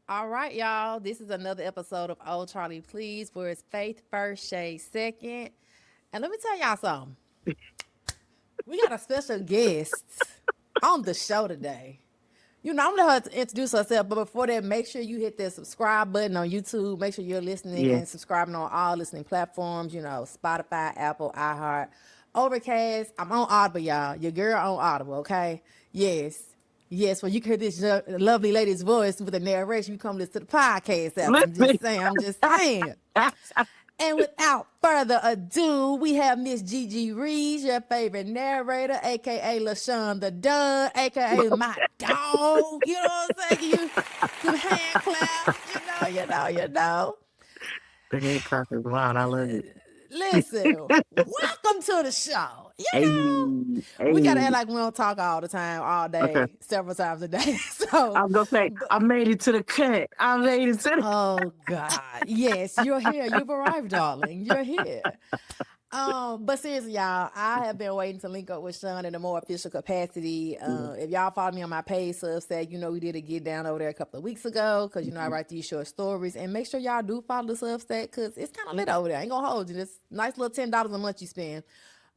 All right, y'all. This is another episode of Oh Charlie Please, where it's faith first, shade second. And let me tell y'all something. We got a special guest on the show today. I'm gonna let her to introduce herself, but before that, make sure you hit that subscribe button on YouTube. Make sure you're listening Yeah. and subscribing on all listening platforms. Spotify, Apple, iHeart, Overcast. I'm on Audible, y'all. Your girl on Audible, okay? Yes. Yes, well, you can hear this lovely lady's voice with the narration. You come listen to the podcast after. I'm Listen. just saying. I'm just saying. And without further ado, we have Miss Gigi Reads, your favorite narrator, aka LaShawn the Dunn, aka my dog. You know what I'm saying? You hand claps, you know. The head clap is wild. I love it. Listen, welcome to the show. Hey, We gotta act hey. like we don't talk all the time, all Okay. day, several times a day. So, I was gonna say, but I made it to the cut. I made it to the oh God, yes, you're here. You've arrived, darling. You're here. But seriously, y'all, I have been waiting to link up with Sean in a more official capacity. Mhm, If y'all follow me on my page, Substack, we did a get down over there a couple of weeks ago because I mhm. write these short stories. And make sure y'all do follow the Substack because it's kind of lit over there. I ain't gonna hold you. It's nice little $10 a month you spend.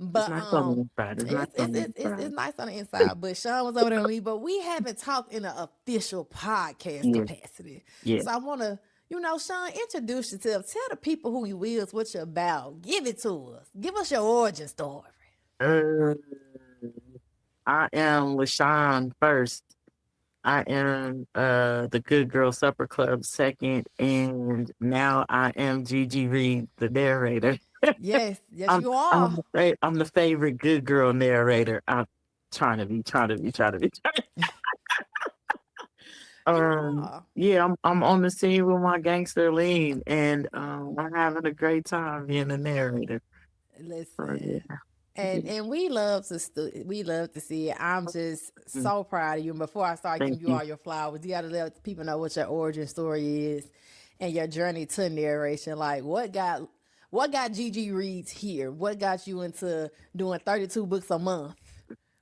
It's But not on the inside. It's not on the it's inside. nice on the inside. But Sean was over there with me, but we haven't talked in an official podcast Yeah, capacity. yeah. So I want to, Sean, introduce yourself. Tell the people who you is, what you're about. Give it to us. Give us your origin story. Uh, I am LaShawn first. I am the Good Girl Supper Club second, and now I am Gigi Reads, the narrator. Yes, yes, I'm you I'm are. I'm the favorite good girl narrator. I'm trying to be. You are. Yeah, I'm on the scene with my gangster lean, and I'm having a great time being a narrator. Listen. Yeah, And yeah. and we love to see it. I'm just Mm, so proud of you. And before I start thank giving you you. all your flowers, you gotta let people know what your origin story is and your journey to narration. Like what got Gigi Reads here? What got you into doing 32 books a month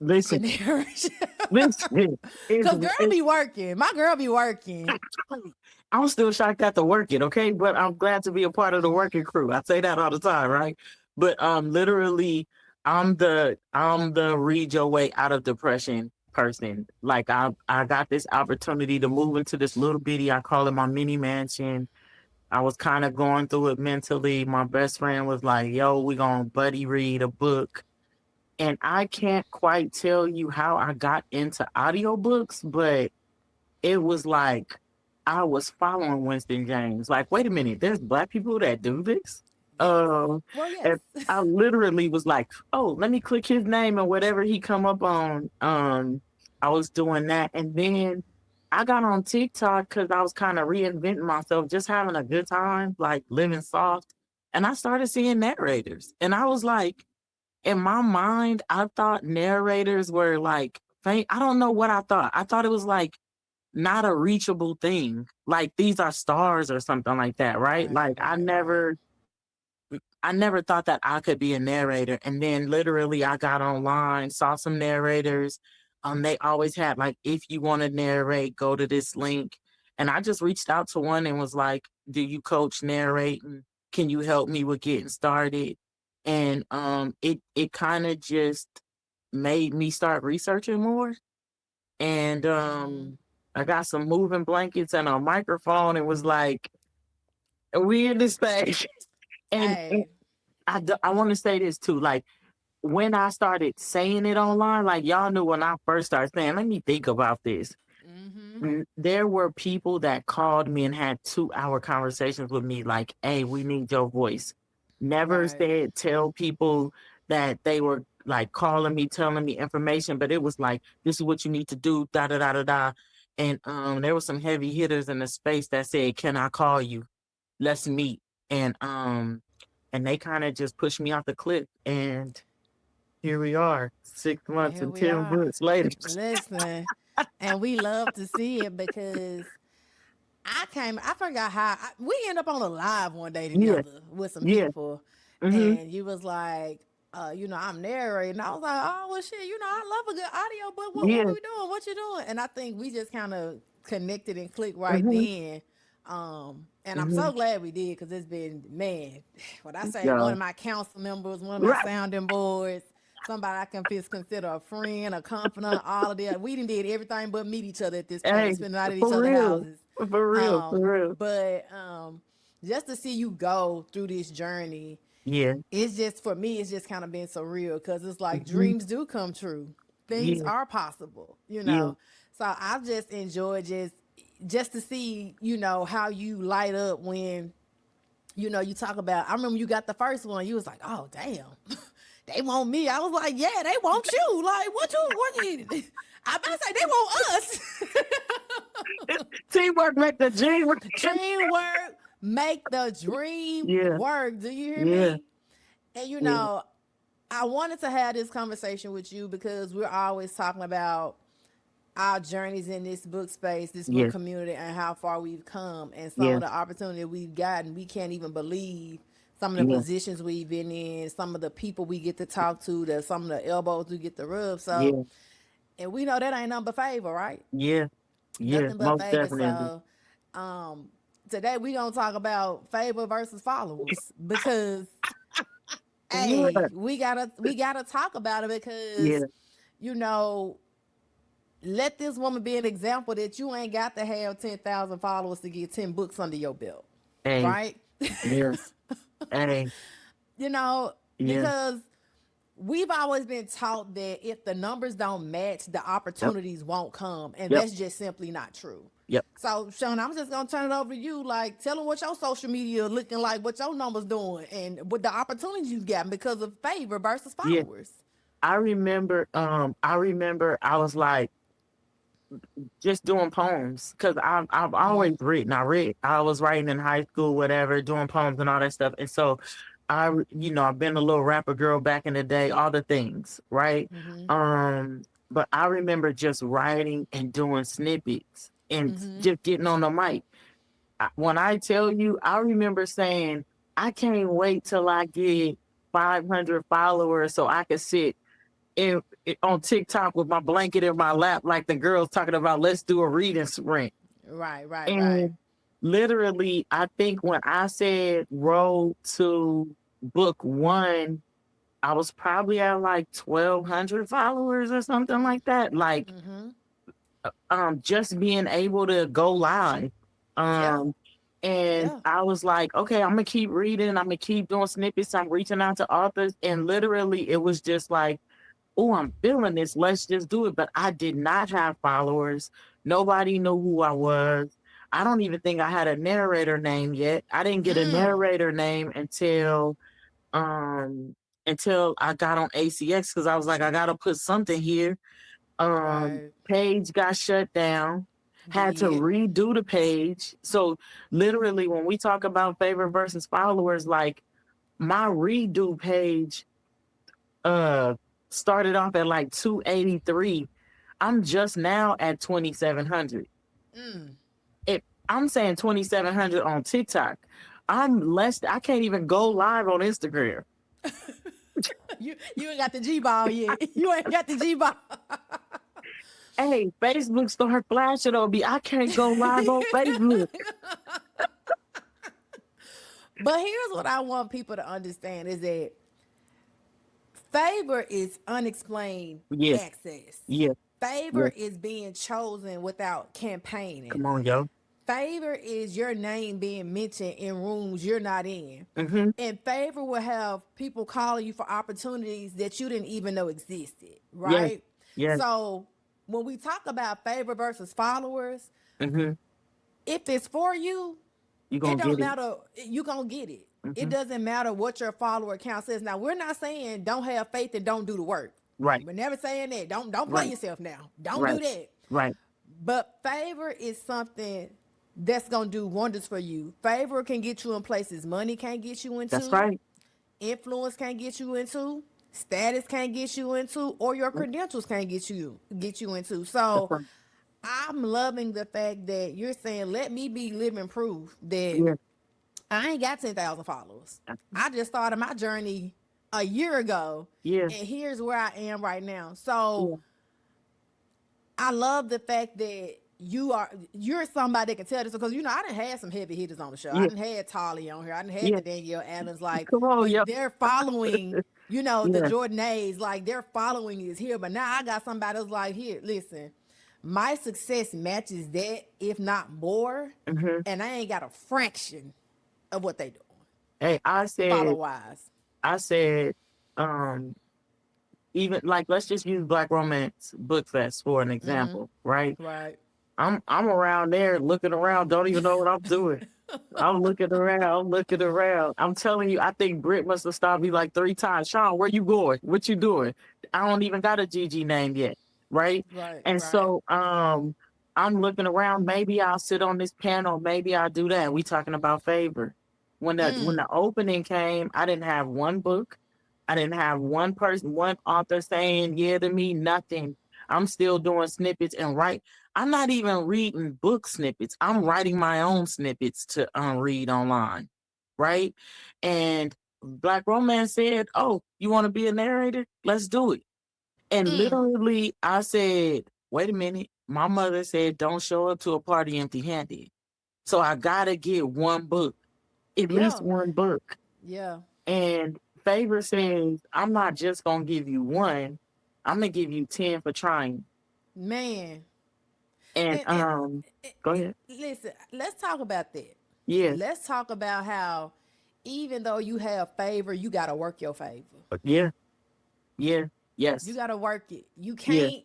Listen, in narration? listen. Cause girl be working. My girl be working. I'm still shocked at the working, okay? But I'm glad to be a part of the working crew. I say that all the time, right? But literally I'm the read your way out of depression person. Like I got this opportunity to move into this little bitty, I call it my mini mansion. I was kind of going through it mentally. My best friend was like, "Yo, we gonna buddy read a book." And I can't quite tell you how I got into audiobooks, but it was like I was following Winston James. Like, wait a minute, there's black people that do this. Yes. Well, And yes. I literally was like, oh, let me click his name and whatever he come up on. I was doing that, and then I got on TikTok because I was kind of reinventing myself, just having a good time, like living soft. And I started seeing narrators, and I was like, in my mind, I thought narrators were like, I don't know what I thought. I thought it was like not a reachable thing. Like these are stars or something like that, right? Right, Like right, right. I never thought that I could be a narrator. And then literally I got online, saw some narrators. They always had like, if you want to narrate, go to this link. And I just reached out to one and was like, do you coach narrating? Can you help me with getting started? And it kind of just made me start researching more. And I got some moving blankets and a microphone. It was like, we in this thing. And Hey. I want to say this too. Like when I started saying it online, like y'all knew when I first started saying, let me think about this. There were people that called me and had 2-hour conversations with me, like, hey, we need your voice. Never Right. said tell people that they were like calling me, telling me information, but it was like, this is what you need to do, da da da da da. And there were some heavy hitters in the space that said, can I call you? Let's meet. And they kind of just pushed me off the cliff. And here we are, 6 months Here and we 10 are. months later. Listen, and we love to see it because I forgot how we end up on a live one day Yeah, together with some yeah. people, Hmm. and you was like, I'm narrating. I was like, oh well, shit, I love a good audio, but what Yeah, we doing? What you doing? And I think we just kind of connected and clicked right Mm-hmm. then. And I'm Mm-hmm. so glad we did because it's been, man, what I say, one Yeah. of my council members, one of my Right. sounding boards, somebody I can just consider a friend, a confidant, all of that. We done did everything but meet each other at this point, Hey, spending out at each for other's real. houses. For real. For real. But just to see you go through this journey, Yeah. it's just, for me, it's just kind of been surreal because it's like Mm-hmm. dreams do come true. Things Yeah. are possible, you Yeah. know. So I just enjoy just to see, how you light up when, you talk about. I remember you got the first one, you was like, oh damn, they want me. I was like, yeah, they want you. Like, what you I better say they want us. Teamwork make the dream work. Dream work, make the dream Yeah. work. Do you hear Yeah. me? And Yeah. I wanted to have this conversation with you because we're always talking about our journeys in this book space, this book Yeah. community, and how far we've come, and some Yeah. of the opportunity we've gotten. We can't even believe some of the Yeah. positions we've been in, some of the people we get to talk to, some of the elbows we get to rub. So, Yeah. and we know that ain't nothing but favor, right? Yeah. Yeah. Nothing but Most favor. definitely. So, today we gonna talk about favor versus followers because, hey, Yeah. we gotta talk about it Yeah. because, you know, let this woman be an example that you ain't got to have 10,000 followers to get 10 books under your belt, Hey. right? Yeah. Hey. You know, Yeah. because we've always been taught that if the numbers don't match, the Yep. opportunities won't come. And Yep. that's just simply not true. Yep. So, Sean, I'm just going to turn it over to you. Like, tell them what your social media looking like, what your numbers doing, and what the opportunities you've gotten because of favor versus Yeah. followers. I remember I was like just doing poems because I've always written. I was writing in high school, whatever, doing poems and all that stuff. And so I've been a little rapper girl back in the day, all the things, right? Mm-hmm. Um, but I remember just writing and doing snippets and just getting on the mic. When I tell you, I remember saying, I can't wait till I get 500 followers so I could sit on TikTok with my blanket in my lap, like the girls talking about, let's do a reading sprint. Right, right, right. And literally, I think when I said road to book one, I was probably at like 1,200 followers or something like that. Like, Mm-hmm. just being able to go live. Yeah, Um, and yeah. I was like, okay, I'm gonna keep reading, I'm gonna keep doing snippets, I'm reaching out to authors, and literally it was just like, oh, I'm feeling this, let's just do it. But I did not have followers. Nobody knew who I was. I don't even think I had a narrator name yet. I didn't get a Mm. narrator name um until I got on ACX because I was like, I gotta put something here. Right. Page got shut down, had to Did. redo the page. So literally when we talk about favor versus followers, like my redo page uh started off at like 283. I'm just now at 2,700. Mm. If I'm saying 2,700 on TikTok, I can't even go live on Instagram. You ain't got the G ball yet. You ain't got the G ball. Hey, Facebook start flashing on me. I can't go live on Facebook. But here's what I want people to understand is that favor is unexplained Yeah, access. yeah, Favor yeah. is being chosen without campaigning. Come on, yo. Favor is your name being mentioned in rooms you're not in. Mm-hmm. And favor will have people calling you for opportunities that you didn't even know existed, Yes, right? yes. So when we talk about favor versus followers, Mm-hmm. if it's for you, You it gonna don't get it. matter. You gonna get it. It Mm-hmm. doesn't matter what your follower count says. Now we're not saying don't have faith and don't do the work. Right, We're never saying that. Don't play right, yourself now. Don't do right, that. right. But favor is something that's gonna do wonders for you. Favor can get you in places money can't get you That's into, right. influence can't get you into, status can't get you into, or your credentials can't get you into. That's So right. I'm loving the fact that you're saying, let me be living proof that Yeah, I ain't got 10,000 followers. I just started my journey a year ago, yeah, and here's where I am right now. So yeah. I love the fact that you're somebody that can tell this because I done had some heavy hitters on the show. I Yeah, done had Charlee on here. I done had yeah. the Danielle Allens. Like, Come on, but yep. they're following. The Yeah. Jordan A's. Like their following is here. But now I got somebody that's like, here, listen, my success matches that, if not more, Hmm. and I ain't got a fraction of what they doing Hey, follow wise. I said, um, even like let's just use Black Romance Book Fest for an example, right? Right. I'm around there looking around, don't even know what I'm doing. I'm looking around, I'm looking around. I'm telling you, I think Britt must have stopped me like 3 times. Sean, where you going? What you doing? I don't even got a Gigi name yet, right? Right. And Right. so I'm looking around. Maybe I'll sit on this panel, maybe I'll do that. We talking about favor. When the opening came, I didn't have one book. I didn't have one person, one author saying yeah to me, nothing. I'm still doing snippets and write. I'm not even reading book snippets. I'm writing my own snippets to read online, right? And Black Romance said, "Oh, you want to be a narrator? Let's do it." And literally, I said, "Wait a minute." My mother said, "Don't show up to a party empty-handed." So I gotta get one book, at least Yeah. one book. Yeah. And Favor says, "I'm not just gonna give you one. I'm gonna give you 10 for trying." Man. And And go ahead. listen, let's talk about that. Yeah, Let's talk about how even though you have favor, you got to work your favor. yeah, yeah, You yes, got to work it. You yeah, can't,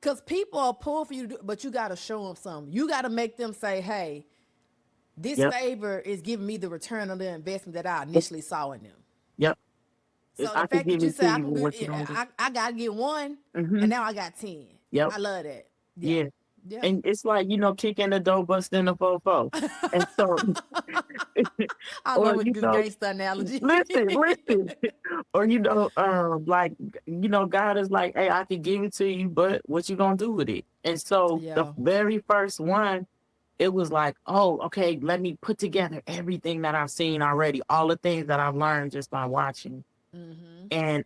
because people are pull for you, but you got to show them something. You got to make them say, hey, this yep, favor is giving me the return on the investment that I initially saw in them. yep. So the I could fact that give you it say to I you can with get, what you don't do. I got to get one, Mm-hmm. and now I got 10. Yep. I love that. Yeah. Yeah. Yeah. And it's like, kicking the door, busting the fofo. And so, I or, love a good gangster analogy. listen. Or, like, God is like, hey, I can give it to you, but what you gonna do with it? And so the Yeah. very first one, it was like, oh, okay, let me put together everything that I've seen already, all the things that I've learned just by watching. And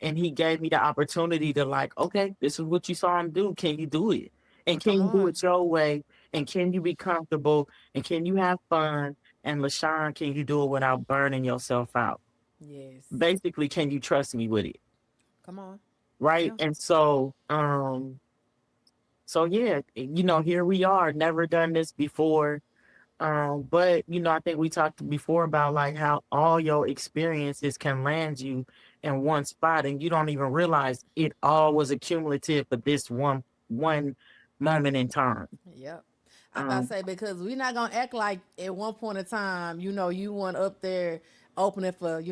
he gave me the opportunity to like, okay, this is what you saw him do. Can you do it? And can Come you do on. it your way? And can you be comfortable? And can you have fun? And LaShawn, can you do it without burning yourself out? Yes. Basically, can you trust me with it? Come on. Right. Yeah. And so yeah, here we are, never done this before. But I think we talked before about like how all your experiences can land you in one spot and you don't even realize it all was accumulative for this one moment in time. Yep. I about to Um say because we're not gonna act like at one point in time, you went up there opening for,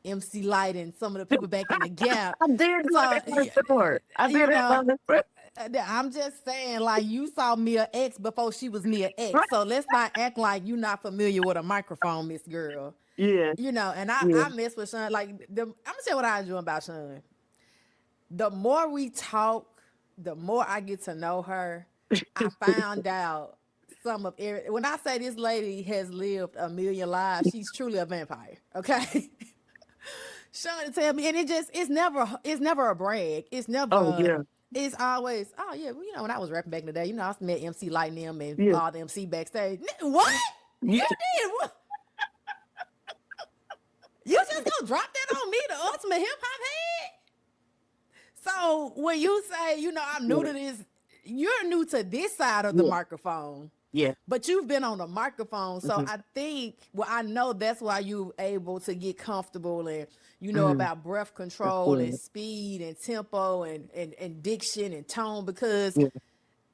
MC Light and some of the people back in the gap. I did go So that before. I you did it know, on the I'm just saying, like you saw Mia X before she was Mia X. right. So let's not act like you're not familiar with a microphone, Miss Girl. Yeah, And yeah, I mess with Sean. Like I'm gonna tell you what I enjoy about Sean. The more we talk, the more I get to know her. I found out some of every. When I say this lady has lived a million lives, she's truly a vampire. Okay, Sean tell me, and it's never a brag. oh yeah, It's always, oh yeah, well, when I was rapping back in the day, I met MC Light and them and yeah, all the MC backstage. What you yeah. did? What? You just gonna drop that on me, the ultimate hip hop head? So when you say, I'm new Yeah, to this, you're new to this side of the yeah, microphone, yeah. but you've been on the microphone. So Hmm. I think, well, I know that's why you're able to get comfortable and Hmm. about breath Of control and course. speed and tempo and diction and tone because Yeah,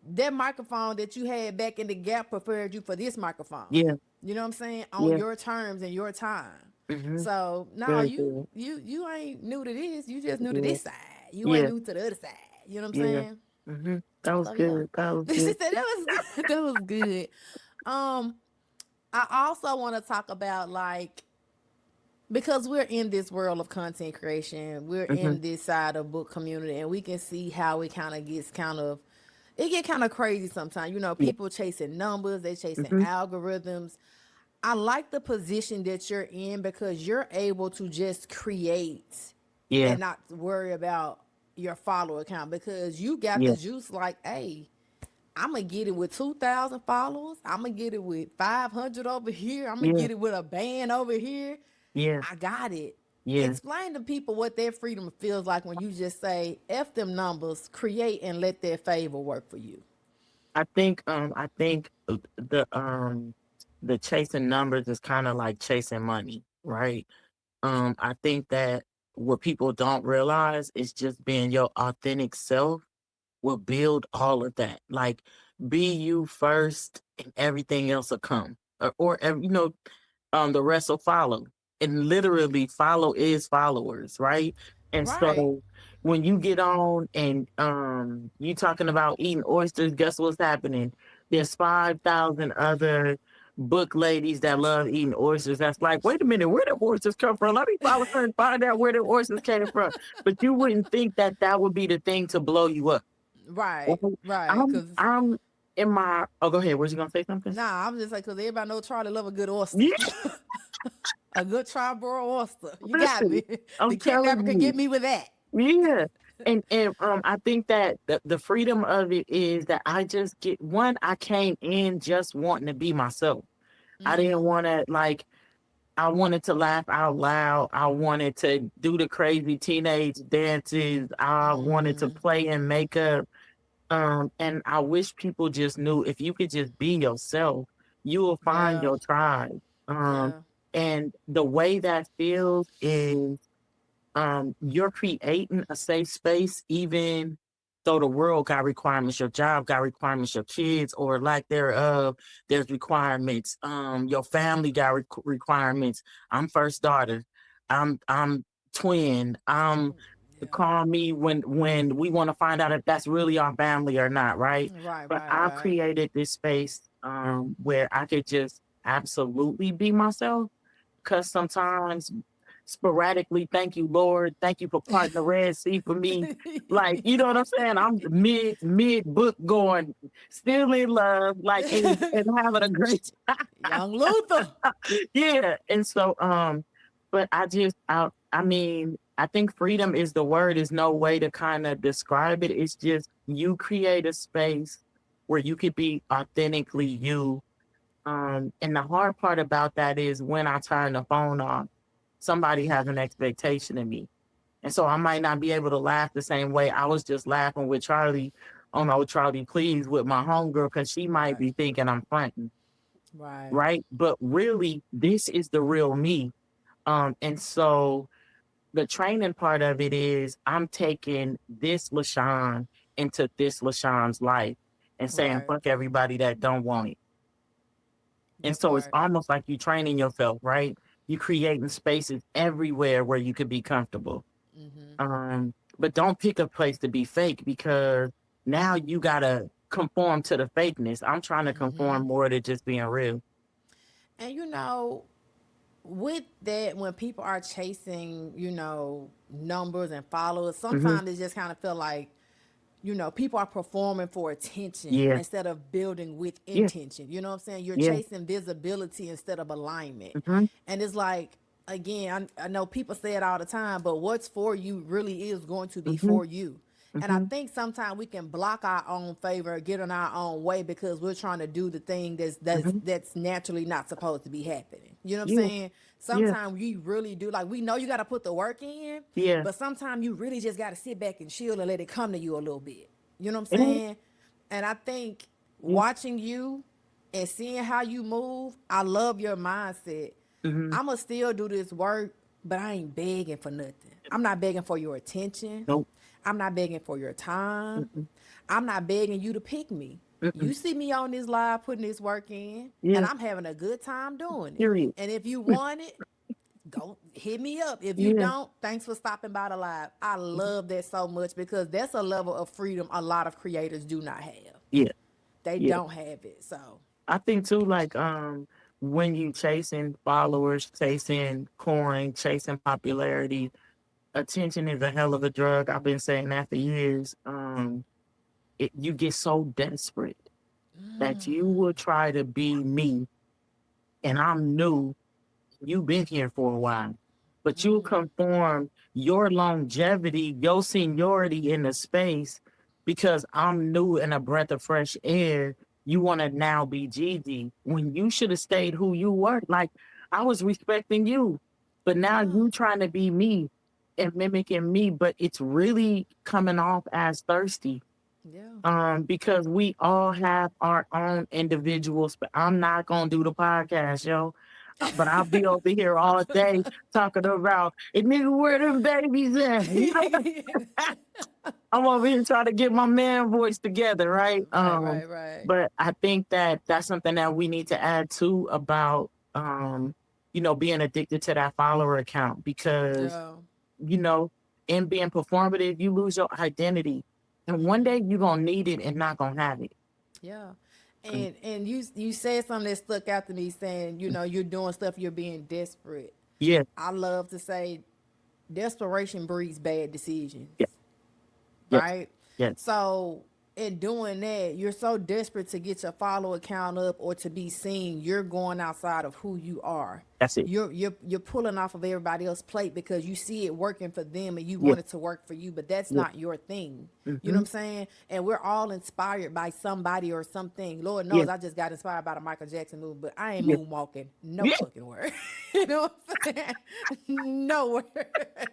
that microphone that you had back in the gap prepared you for this microphone. yeah, You know what I'm saying? On yeah. your terms and your time. Hmm. So no, Very you good. you you ain't new to this. You just new to Yeah, this side. You ain't yeah, new to the other side. You know what I'm yeah. saying? That was So yeah. good. That was She good. said that was good. That was good. Um, I also want to talk about like because we're in this world of content creation, we're Hmm. in this side of book community, and we can see how it kind of gets it get kind of crazy sometimes. Yeah. People chasing numbers, they chasing Hmm. algorithms. I like the position that you're in because you're able to just create Yeah. and not worry about your follower count because you got Yeah. the juice like, hey, I'm gonna get it with 2,000 followers. I'm gonna get it with 500 over here. I'm gonna Yeah, get it with a band over here. yeah, I got it. yeah. Explain to people what their freedom feels like when you just say, F them numbers, create and let their favor work for you. I think the chasing numbers is kind of like chasing money, right? I think that what people don't realize is just being your authentic self will build all of that. Like, be you first, and everything else will come, the rest will follow. And literally, follow is followers, right? And Right. so, when you get on and you talking about eating oysters, guess what's happening? There's 5,000 other book ladies that love eating oysters. That's like, wait a minute, where did oysters come from? Let me follow her and find out where the oysters came from. But you wouldn't think that that would be the thing to blow you up. Right. Well, Right. I'm Cause I'm in my oh go ahead. Was you gonna say something? nah, I'm just like, cause everybody know Charlie love a good oyster. Yeah, A good Triborough oyster. You got listen, me. I'm The kidnapper telling can get you. me with that. Yeah. And I think that the freedom of it is that I just get one, I came in just wanting to be myself. I didn't want to like I wanted to laugh out loud. I wanted to do the crazy teenage dances. I wanted to play in makeup. And I wish people just knew if you could just be yourself, you will find Yeah. your tribe. Um, Yeah. and the way that feels is you're creating a safe space, even though the world got requirements, your job got requirements, your kids or lack thereof, there's requirements. Your family got requirements. I'm first daughter. I'm twin. Yeah. Call me when we want to find out if that's really our family or not, right? Right, But right, I've right. created this space where I could just absolutely be myself. Cause sometimes sporadically, thank you, Lord, thank you for parting the Red Sea for me. Like, you know what I'm saying? I'm mid book going, still in love, like and having a great Young Luther. yeah. And so but I mean, I think freedom is the word, is no way to kind of describe it. It's just you create a space where you could be authentically you. And the hard part about that is when I turn the phone off, somebody has an expectation of me. And so I might not be able to laugh the same way. I was just laughing with Charlie on Oh Charlie Please with my homegirl because she might Right. be thinking I'm fronting, Right. right? But really, this is the real me. And so the training part of it is I'm taking this LaShawn into this LaShawn's life and saying, Right. fuck everybody that don't want it. And That so it's part. almost like you training yourself, right? You creating spaces everywhere where you could be comfortable. But don't pick a place to be fake because now you gotta conform to the fakeness. I'm trying to conform more to just being real. And with that, when people are chasing, numbers and followers, Hmm. sometimes it just kind of feel like, people are performing for attention Yeah, instead of building with yeah, intention. You know what I'm saying? You're yeah. chasing visibility instead of alignment. Hmm. And it's like, again, I know people say it all the time, but what's for you really is going to be Hmm. for you. And I Hmm. think sometimes we can block our own favor, get in our own way because we're trying to do the thing Hmm. that's naturally not supposed to be happening. You know what I'm Yeah, saying? yeah, Sometimes we really do. Like we know you got to put the work in, yeah. but sometimes you really just got to sit back and chill and let it come to you a little bit. You know what I'm And, saying? And I think yeah. watching you and seeing how you move, I love your mindset. Hmm. I'ma still do this work, but I ain't begging for nothing. I'm not begging for your attention. Nope. I'm not begging for your time. Mm-mm. I'm not begging you to pick me. Mm-mm. You see me on this live putting this work in, and Yeah. I'm having a good time doing it. Period. And if you want it, go hit me up. If you Yeah. don't, thanks for stopping by the live. I love that so much because that's a level of freedom a lot of creators do not have. Yeah. They Yeah. don't have it. So, I think too, like when you chasing followers, chasing coin, chasing popularity, attention is a hell of a drug. I've been saying that for years. You get so desperate that you will try to be me, and I'm new. You've been here for a while, but you conform your longevity, your seniority in the space. because I'm new and a breath of fresh air. You want to now be Gigi when you should have stayed who you were. Like, I was respecting you, but now Yeah. you trying to be me and mimicking me, but it's really coming off as thirsty. Yeah. Because we all have our own individuals, but I'm not gonna do the podcast, yo. But I'll be over here all day talking about it, nigga, where them babies at? You know, I'm over here trying to get my man voice together, right? Right, right, right. But I think that that's something that we need to add to about being addicted to that follower account because Yeah. you know, in being performative, you lose your identity. And one day you're gonna need it and not gonna have it. Yeah. Mm, And you said something that stuck out to me saying, you're doing stuff, you're being desperate. yeah, I love to say desperation breeds bad decisions, yeah, yes, right? yes, So in doing that, you're so desperate to get your follow account up or to be seen, you're going outside of who you are. that's it. You're pulling off of everybody else's plate because you see it working for them and you Yeah, want it to work for you, but that's yeah, not your thing. You know what hmm, I'm saying? And we're all inspired by somebody or something. Lord yeah, knows I just got inspired by the Michael Jackson move, but I ain't yeah, moonwalking no yeah. fucking word. You know what I'm saying? Nowhere.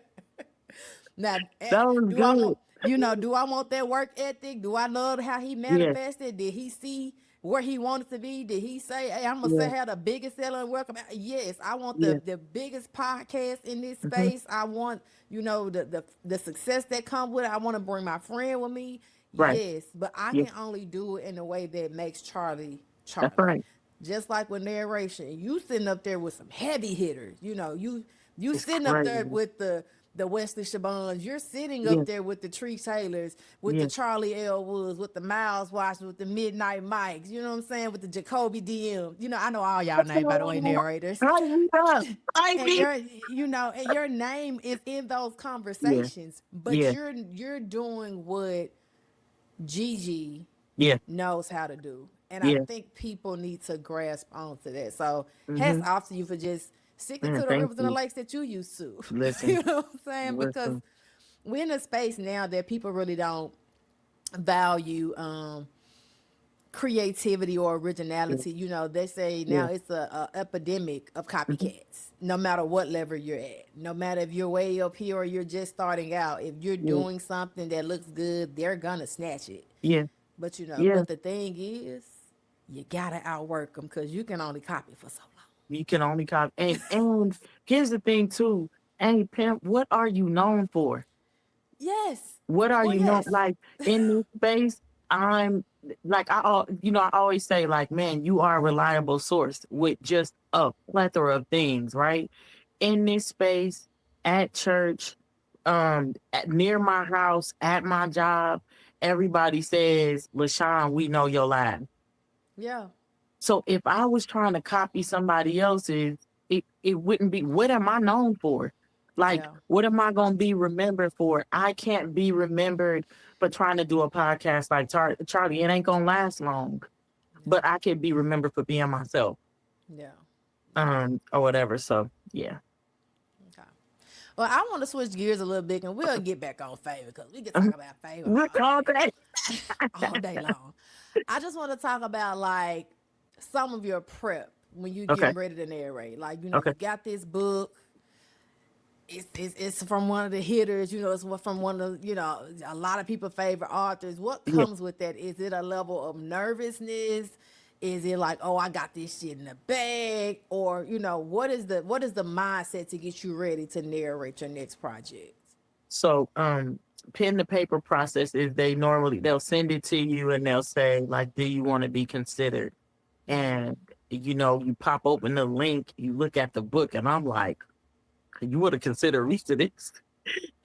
Now, That was do I good. want, do I want that work ethic? Do I love how he Yeah, manifested? Did he see where he wanted to be? Did he say, hey, I'm going to say, yeah, have the biggest seller and welcome? Yes, I want yeah, the biggest podcast in this hmm, space. I want, the success that comes with it. I want to bring my friend with me. right. Yes, but I Yeah, can only do it in a way that makes Charlie that's Charlie. right. Just like with narration, you sitting up there with some heavy hitters. You It's sitting up there crazy. with the Wesley Shabans. You're sitting Yeah, up there with the Tree Taylors, with the yeah. Charlie L. Woods, with the Miles Washington, with the Midnight Mikes. You know what I'm saying? With the Jacoby DM. I know all y'all names by the way, narrators. Hype me up. Hype And me. your name is in those Yeah, conversations, but yeah, you're doing what Gigi yeah, knows how to do. And I yeah. think people need to grasp onto that. So hats Mm-hmm. off to you for just sticking to Man, the thank rivers and the you. lakes that you used to. Listen, You know what I'm saying? Because listen. we're in a space now that people really don't value creativity or Yeah, originality. They say now yeah. it's a epidemic of Mm-hmm. copycats. No matter what level you're at, no matter if you're way up here or you're just starting out, if you're Yeah, doing something that looks good, they're gonna snatch it. yeah, But yeah. but the thing is, you gotta outwork them because you can only copy for so long. You can only copy. And here's the thing too. Hey, pimp, what are you known for? Yes. What are Well, you known yes. like in this space? I'm like I always say like, man, you are a reliable source with just a plethora of things, right? In this space, at church, near my house, at my job, everybody says, LaShawn, we know your life. Yeah. So if I was trying to copy somebody else's, it wouldn't be what am I known for? Like, Yeah. what am I gonna be remembered for? I can't be remembered for trying to do a podcast like Charlie. It ain't gonna last long. Yeah. But I can be remembered for being myself. Yeah. Yeah. Or whatever. So yeah. Okay. Well, I want to switch gears a little bit and we'll get back on favor because we can talk about favor What call that? all day long. I just want to talk about like some of your prep when you Okay. getting ready to narrate. Like, Okay. you got this book. It's from one of the hitters, it's from one of, a lot of people favorite authors. What Yeah. comes with that? Is it a level of nervousness? Is it like, oh, I got this shit in the bag? Or, what is the mindset to get you ready to narrate your next project? So pen to paper process is they'll send it to you and they'll say, like, do you want to be considered? And you pop open the link, you look at the book, and I'm like, you would have considered reading this.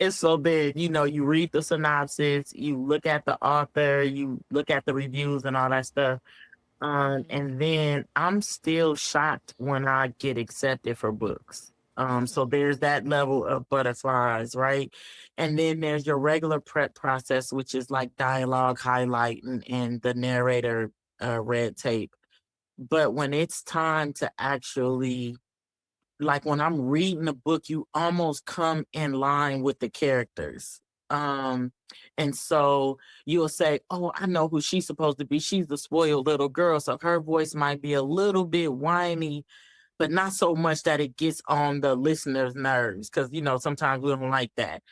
And so then, you read the synopsis, you look at the author, you look at the reviews and all that stuff. And then I'm still shocked when I get accepted for books. So there's that level of butterflies, right? And then there's your regular prep process, which is like dialogue highlighting and the narrator red tape. But when it's time to actually, like when I'm reading a book, you almost come in line with the characters. Um, and so you'll say, "Oh, I know who she's supposed to be. She's the spoiled little girl, so her voice might be a little bit whiny, but not so much that it gets on the listener's nerves, because sometimes we don't like that."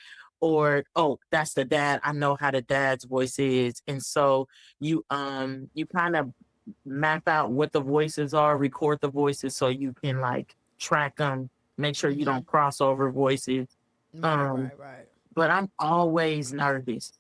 Or, "Oh, that's the dad. I know how the dad's voice is." And so you kind of map out what the voices are, record the voices so you can like track them, make sure you Mm-hmm. don't cross over voices. Right, Um, right, right. but I'm always nervous.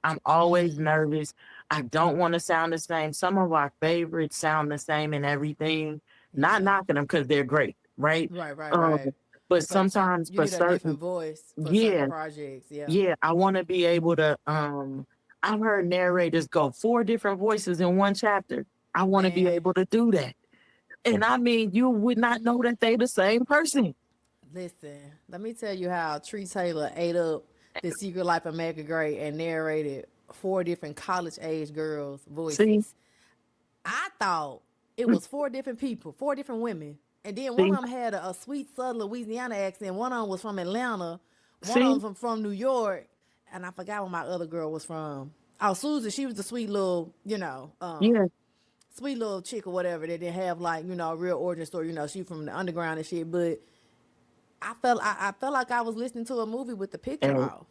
I'm always nervous. I don't want to sound the same. Some of our favorites sound the same and everything. Not Yeah. knocking them because they're great, right? Right, right, Um, right. but But sometimes you for need a different certain, voice for certain yeah, projects. Yeah. yeah, I want to be able to. I've heard narrators go 4 different voices in one chapter. I want to be Man, able to do that. And I mean, you would not know that they the same person. listen, let me tell you how Tree Taylor ate up The Secret Life of Maggie Gray and narrated 4 different college age girls' See, voices. I thought it was 4 different people, 4 different women. And then one see, of them had a sweet Southern Louisiana accent. One of them was from Atlanta. One of see, them from New York. And I forgot where my other girl was from. Oh, Susan, she was the sweet little, yeah. sweet little chick or whatever that didn't have like, a real origin story. She from the underground and shit. But I felt like I was listening to a movie with the picture And off.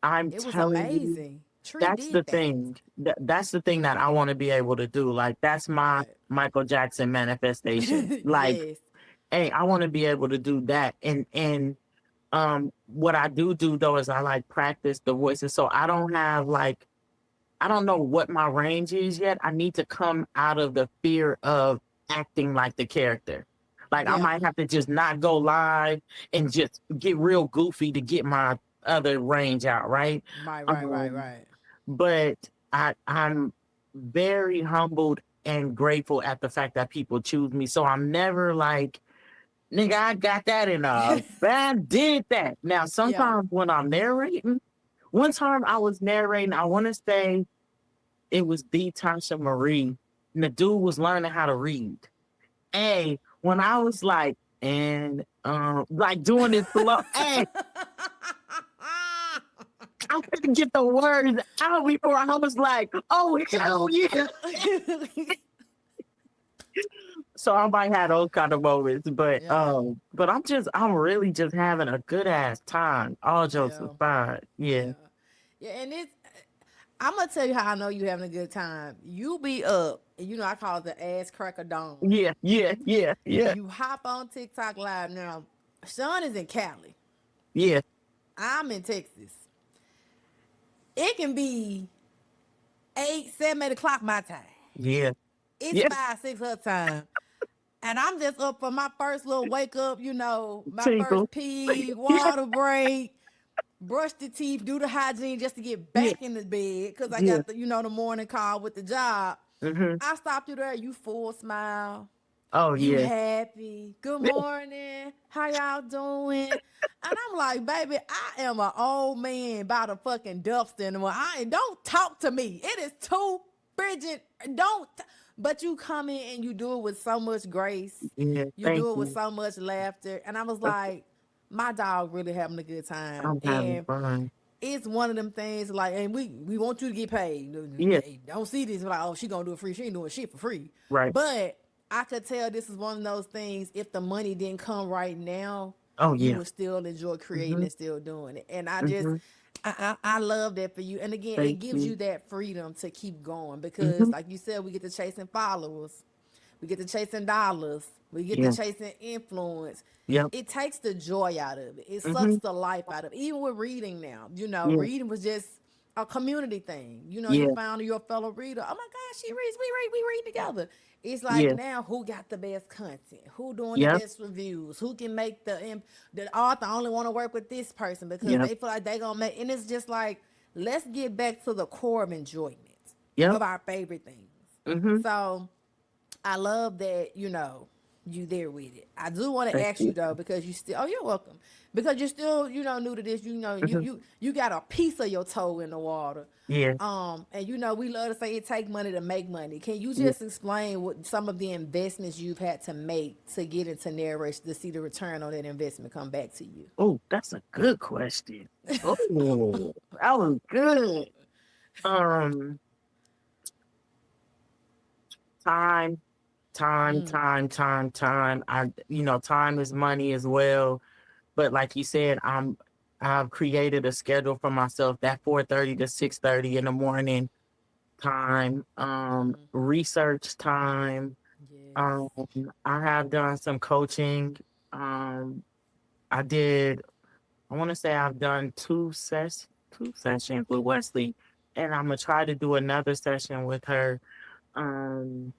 I'm It was telling you, amazing. Tree that's did the that. thing. That's the thing that I want to be able to do. Like, that's my Right. Michael Jackson manifestation. Like, Yes. hey, I want to be able to do that. And what I do though is I like practice the voices. So I don't have like, I don't know what my range is yet. I need to come out of the fear of acting like the character. Like, I Yeah. might have to just not go live and just get real goofy to get my other range out, right? Right, right, right, Um, right. but I'm very humbled and grateful at the fact that people choose me. So I'm never like, "Nigga, I got that in I did that." Now, Yeah. sometimes when I'm narrating, one time I was narrating, I want to say it was the Tasha Marie, and the dude was learning how to read. Hey, when I was like doing it slow, hey, I couldn't get the words out before I was like, "Oh hell yeah!" So I might have those kind of moments, Yeah. but I'm really just having a good ass time. All jokes Yeah. aside, yeah, Yeah. Yeah. And I'm gonna tell you how I know you having a good time. You be up, and I call it the ass cracker dawn. yeah, yeah, yeah, yeah, You hop on TikTok live now. Sean is in Cali. yeah, I'm in Texas. It can be 8, 7, 8 o'clock my time. yeah, It's yeah. 5, 6 her time. And I'm just up for my first little wake up, my Tinkle, first pee, yeah, water break, brush the teeth, do the hygiene just to get yeah, back in the bed because I yeah. got the morning call with the job. Hmm. I stopped you there, you full smile, Oh you yeah, happy, good morning, how y'all doing? And I'm like, baby, I am an old man by the fucking dumpster. And don't talk to me. It is too Bridget. Don't. But you come in and you do it with so much grace. yeah. You Thank do it with you. so much laughter. And I was like, my dog really having a good time. I'm having And fun. it's one of them things like, and we want you to get paid. Yeah, Don't see this like, oh, she gonna do it free. She ain't doing shit for free. right. But I could tell this is one of those things. If the money didn't come right now, Oh you yeah. would still enjoy creating Hmm. and still doing it. And I just, Hmm. I love that for you. And again, it Thank gives you. you that freedom to keep going because, Hmm. like you said, we get to chasing followers. We get to chasing dollars. We get to Yeah. chasing influence. Yep. It takes the joy out of it. It sucks Hmm. the life out of it. Even with reading now, Yeah. reading was just a community thing. You Yeah. found your fellow reader. Oh my gosh, she reads. We read together. It's like Yeah. now who got the best content? Who doing the Yep. best reviews? Who can make the author only want to work with this person because Yep. they feel like they gonna make. And it's just like let's get back to the core of enjoyment Yep. of our favorite things. Hmm. So I love that, you there with it. I do want to Thank ask you you. though, because you still, oh, you're welcome, because you're still, new to this. Mhm. You got a piece of your toe in the water. Yeah, And we love to say it take money to make money. Can you yeah. just explain what some of the investments you've had to make to get into narration to see the return on that investment come back to you? Oh, that's a good question. Oh, that was good. Um, time, time. Time is money as well. But like you said, I've created a schedule for myself that 4:30 to 6:30 in the morning time, research time. Um, Yes. I have done some coaching. Um, I did. I want to say I've done two sessions with Wesley, and I'm gonna try to do another session with her. Um,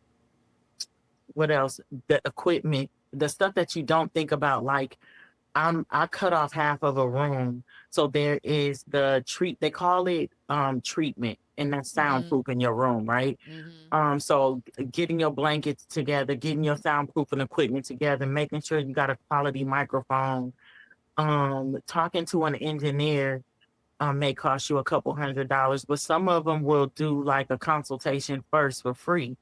what else? The equipment, the stuff that you don't think about, like I cut off half of a room. So there is the they call it treatment, and that's soundproof in your room, right? So getting your blankets together, getting your soundproofing equipment together, making sure you got a quality microphone, talking to an engineer may cost you a couple $100, but some of them will do like a consultation first for free.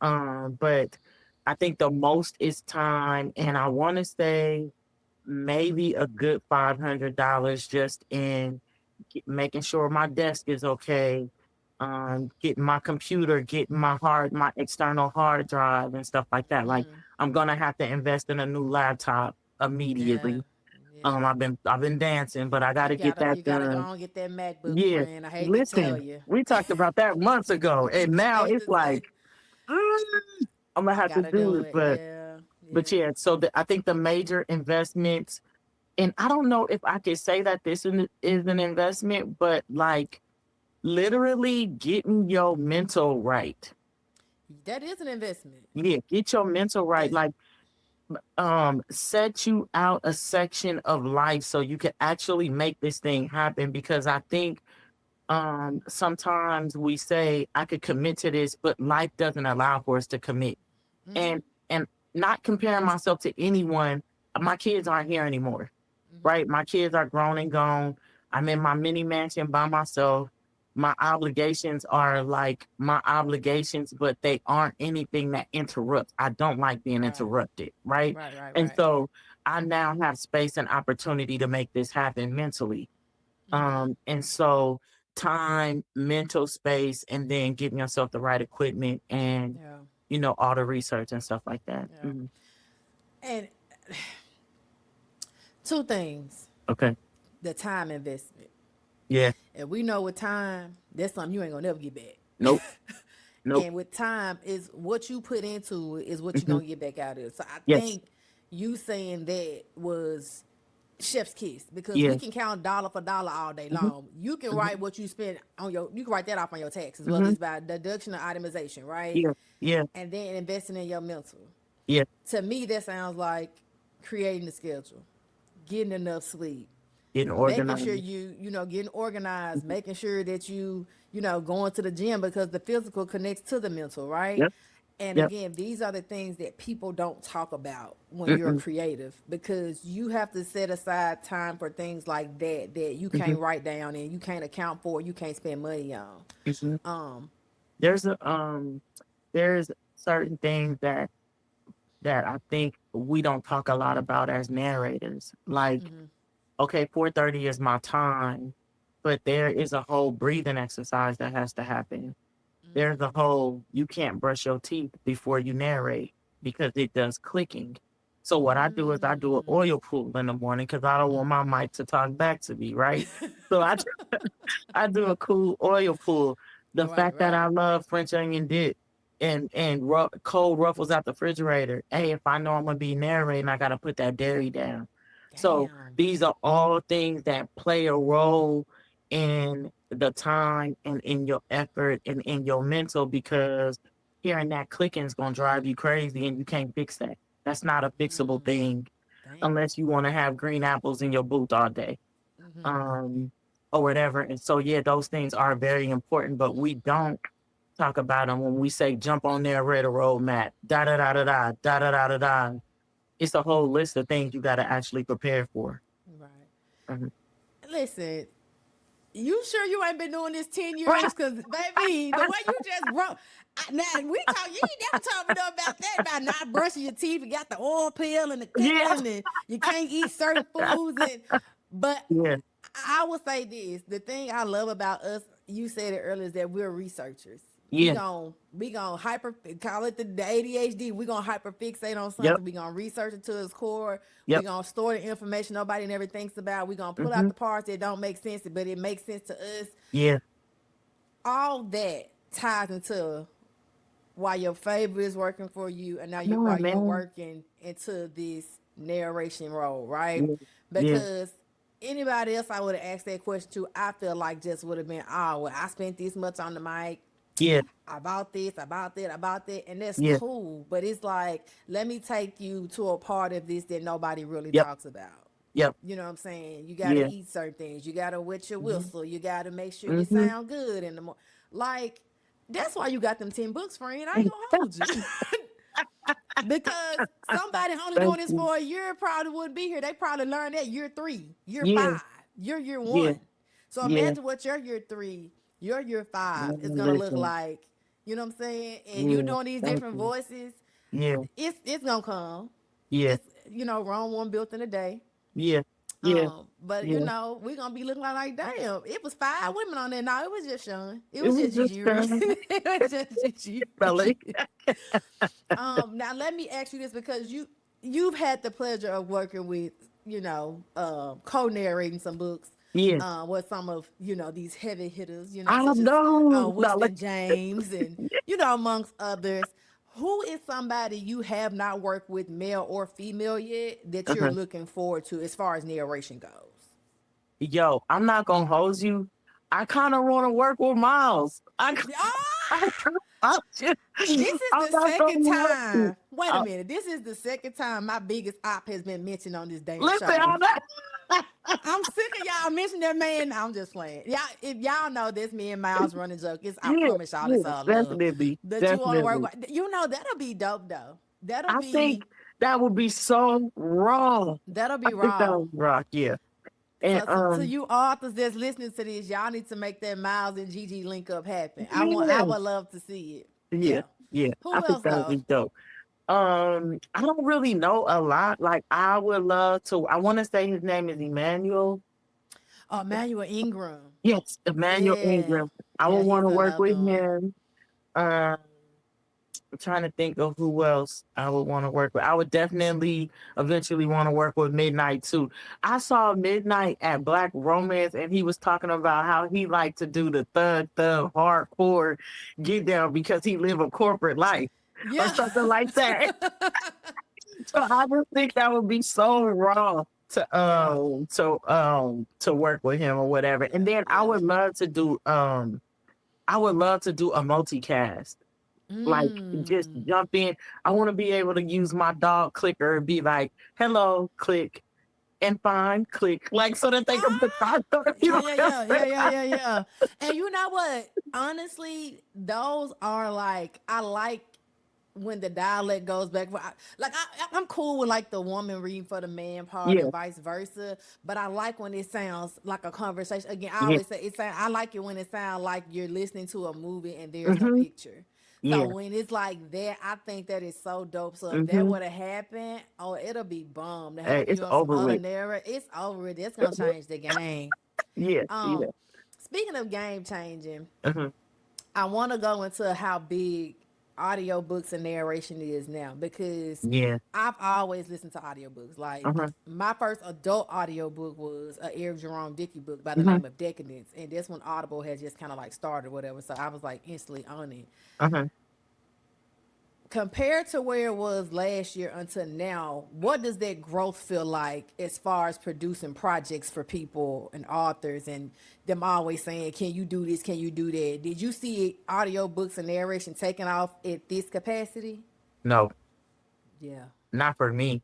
But I think the most is time, and I want to say maybe a good $500 just in making sure my desk is okay, getting my computer, getting my external hard drive and stuff like that. Like I'm gonna have to invest in a new laptop Yeah. immediately. Yeah. I've been dancing, but I gotta get You that gotta go done. and get that MacBook, Yeah. friend. I hate to tell Listen, you. we talked about that months ago, and now Hate it's to tell like you. mm, I'm gonna have to Gotta do do it. it. But Yeah. but Yeah. yeah, so I think the major investments, and I don't know if I could say that is an investment, but like literally getting your mental right. That is an investment. Yeah, get your mental right. That Like set you out a section of life so you can actually make this thing happen, because I think sometimes we say I could commit to this, but life doesn't allow for us to commit. And not comparing myself to anyone, my kids aren't here anymore, right? My kids are grown and gone. I'm in my mini mansion by myself. My obligations are like my obligations, but they aren't anything that interrupts. I don't like being right. interrupted, right? Right, right, And right. so I now have space and opportunity to make this happen mentally. And so time, mental space, and then getting yourself the right equipment and Yeah. all the research and stuff like that. Yeah. And two things. Okay. The time investment. Yeah. And we know with time, that's something you ain't gonna never get back. Nope. Nope. And with time is what you put into it is what you're Hmm. gonna get back out of it. So I Yes. think you saying that was chef's kiss, because we Yeah. can count dollar for dollar all day Hmm. long. You can Hmm. write what you spend on you can write that off on your taxes, whether Hmm. it's by deduction or itemization, right? Yeah. Yeah. And then investing in your mental. Yeah. To me, that sounds like creating a schedule, getting enough sleep, Getting making sure organized. getting organized, Mhm. making sure that going to the gym, because the physical connects to the mental, right? Yep. And Yep. again, these are the things that people don't talk about when you're a Mm-mm. creative, because you have to set aside time for things like that you Hmm. can't write down and you can't account for, you can't spend money on. Hmm. Um, There's a there's certain things that I think we don't talk a lot about as narrators. Like, okay, 4:30 is my time, but there is a whole breathing exercise that has to happen. There's a whole, you can't brush your teeth before you narrate because it does clicking. So what I do is I do an oil pull in the morning because I don't want my mic to talk back to me, right? So I do a cool oil pull. The right, fact that right. I love French onion dip and cold ruffles out the refrigerator. Hey, if I know I'm gonna be narrating, I gotta put that dairy down. So Damn. these are all things that play a role in the time and in your effort and in your mental, because hearing that clicking is gonna drive you crazy and you can't fix that. That's not a fixable thing Damn. unless you want to have green apples in your booth all day. Um or whatever. And so yeah, those things are very important, but we don't talk about them when we say jump on narrator roadmap, da da da da da da da da da da. It's a whole list of things you got to actually prepare for. Right. Mhm. Listen, you sure you ain't been doing this 10 years? Because, baby, the way you just broke. Now, we talk, you ain't never told me nothing about that, about not brushing your teeth and got the oil pill and the Yeah, cutting and you can't eat certain foods. But yeah, I will say this: the thing I love about us, you said it earlier, is that we're researchers. yeah, We gon' hyper call it the ADHD. We gonna hyper fixate on yep, something. We gonna research it to its core. We yep. gonna store the information nobody never thinks about. We gonna pull out Hmm. the parts that don't make sense, but it makes sense to us. Yeah, All that ties into why your favorite is working for you, and now I you know why it, you're man. working into this narration role, right? Yeah, yeah, Because anybody else I would have asked that question to, I feel like just would have been, oh, well, I spent this much on the mic yeah, about this, about that, about that, and that's yeah, cool. But it's like, let me take you to a part of this that nobody really yep, talks about. yep, You know what I'm saying? You got to yeah. eat certain things. You got to wet your Hmm. whistle. You got to make sure you Hmm. sound good in the morning. Like, that's why you got them 10 books, friend. I ain't gonna hold you. Because somebody only doing Thank this you. for a year probably wouldn't be here. They probably learned that year 3, year Yeah, 5, year yeah, 1. So yeah. imagine what your year 3, your year 5 Man, is gonna look listen, like. You know what I'm saying? And you yeah, doing these thank different you. voices, Yeah, it's gonna come. yeah, It's Rome one built in a day. yeah, yeah, But yeah. we gonna be looking like damn. It was 5 women on there. No, it was just Sean. It It was was just just Gigi Reads. It was just Gigi belly. Reads. Now let me ask you this because you've had the pleasure of working with co-narrating some books Yeah, with some of these heavy hitters I such as know. Not like Winston James and amongst others. Who is somebody you have not worked with, male or female, yet that you're uh-huh. looking forward to as far as narration goes? Yo, I'm not gonna hold you. I kind of want to work with Miles. I, Ah, I'm just, this is I'm the not gonna second hold you. time. Wait a Uh, minute. This is the second time my biggest op has been mentioned on this damn listen, show. I'm not. I'm sick of y'all mentioning that man. I'm just playing. Y'all, if y'all know this, me and Miles running joke. I Yeah, promise y'all, yeah, it's all love. definitely, That you want to work definitely. with. That'll be dope though. I think that would be so wrong. That'll I be think that raw. would rock. Yeah, and So to you authors that's listening to this, y'all need to make that Miles and Gigi link up happen. I yeah, would love to see it. yeah, Yeah. yeah. I Who think else that would though? be dope. I don't really know a lot. Like, I would love to. I want to say his name is Emmanuel. Manuel Ingram. Yes, Emmanuel Yeah. Ingram. I would Yeah, want he's to work another with one. him. Um, I'm trying to think of who else I would want to work with. I would definitely eventually want to work with Midnight too. I saw Midnight at Black Romance, and he was talking about how he liked to do the thug hardcore get down because he live a corporate life or Yeah. something like that. So I just think that would be so raw Yeah. to work with him or whatever. Yeah. And then Yeah. I would love to do a multicast. Like, just Mm. jump in. I want to be able to use my dog clicker and be like, hello, click, and fine, click. Like, so that they can put Ah, time on it. You yeah, know yeah, what yeah, I'm yeah, yeah, yeah, yeah. And you know what? Honestly, those are like I like when the dialect goes back. I'm cool with like the woman reading for the man part saying? and vice versa. But I like when it sounds like a conversation. Again, I Yeah, always say I like it when it sounds like you're listening to a movie and yeah. there's no picture. So Yeah. when it's like that, I think that is so dope. So if that Hmm. would have happened, oh, it'll be bomb to Hey, have it's you on some over other with. narrative. It's over with. That's gonna change the game. Yeah, yeah. Um, Speaking of game changing, Hmm. I want to go into how big audiobooks and narration is now because Yeah. I've always listened to audiobooks. Like Uh-huh. my first adult audiobook was a Eric Jerome Dickey book by the Hmm. name of Decadence, and that's when Audible had just kind of like started, whatever. So I was like instantly on it. Uh-huh. Compared to where it was last year until now, what does that growth feel like as far as producing projects for people and authors and them always saying, can you do this? Can you do that? Did you see audiobooks and narration taking off at this capacity? No, Yeah. not for me.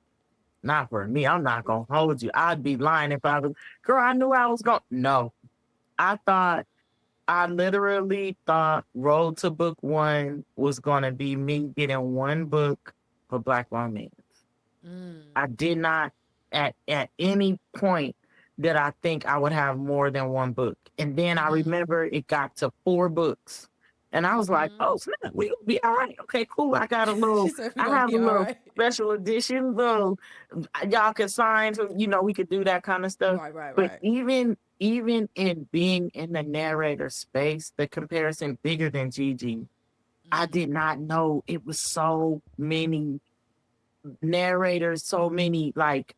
Not for me. I'm not gonna hold you. I'd be lying if I was, girl, I knew I was going. No, I thought I literally thought Road to Book One was gonna be me getting one book for Black romance. Mm. I did not at any point did I think I would have more than one book. And then I Mm-hmm. remember it got to 4 books. And I was like, Mm-hmm. oh snap, we'll be all right. Okay, cool. She said we're I gonna have be a all little right. special edition, little y'all can sign so we could do that kind of stuff. Right, right, But right. even in being in the narrator space, the comparison bigger than Gigi, I Mm. did not know it was so many narrators, so many like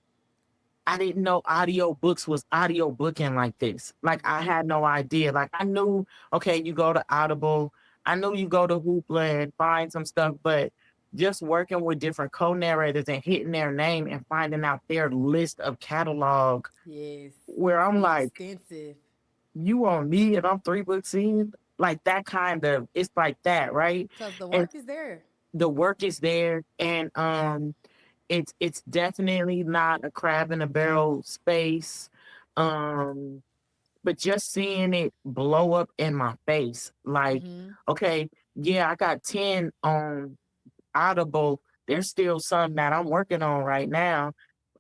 I didn't know audiobooks was audiobooking like this. Like I Yeah. had no idea. Like I knew, okay, you go to Audible. I knew you go to Hoopla and find some stuff, but just working with different co-narrators and hitting their name and finding out their list of catalog Yes. where To I'm be like, extensive. you on me and I'm 3 books in. Like that kind of it's like that, right? Because the And work is there. the work is there and it's definitely not a crab in a barrel space. Um, but just seeing it blow up in my face, like, Mm-hmm. okay, yeah, I got 10 on Audible. There's still some that I'm working on right now.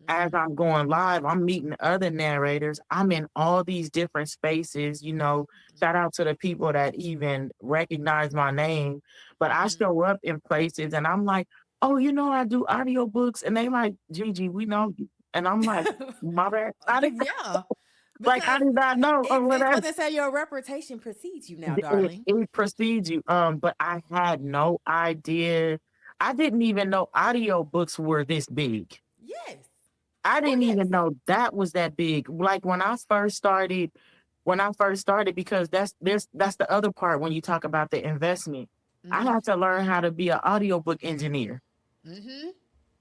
As Mm-hmm. I'm going live, I'm meeting other narrators. I'm in all these different spaces, shout out to the people that even recognize my name. But I Mm-hmm. show up in places and I'm like, oh, I do audiobooks. And they like, Gigi, we know you. And I'm like, my bad. Yeah. I Because did not know. Oh, well, it's what they that's say, your reputation precedes you now, it, darling. it precedes you. But I had no idea. I didn't even know audiobooks were this big. Yes. I Oh didn't yes. even know that was that big. Like when I first started, because that's the other part when you talk about the investment. I Mm-hmm. had to learn how to be an audiobook engineer, Mm-hmm.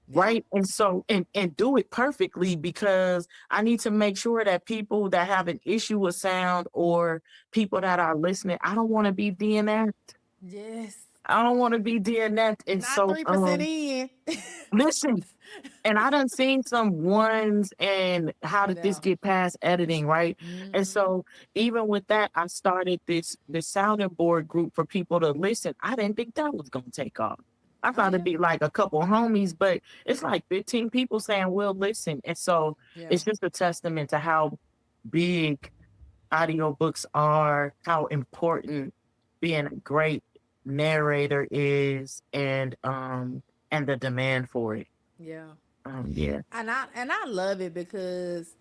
Yeah. right? And so and do it perfectly because I need to make sure that people that have an issue with sound or people that are listening, I don't want to be doing that. Yes. I don't want to be doing that. And Not so 3% in. listen, and I done seen some ones and how did this Yeah. get past editing, right? And Mm-hmm. so even with that, I started this sounding board group for people to listen. I didn't think that was gonna take off. I Oh thought it'd yeah. be like a couple homies, but it's like 15 people saying we'll listen. And so Yeah. it's just a testament to how big audiobooks are, how important being a great narrator is, and the demand for it. Yeah. Yeah. And I love it because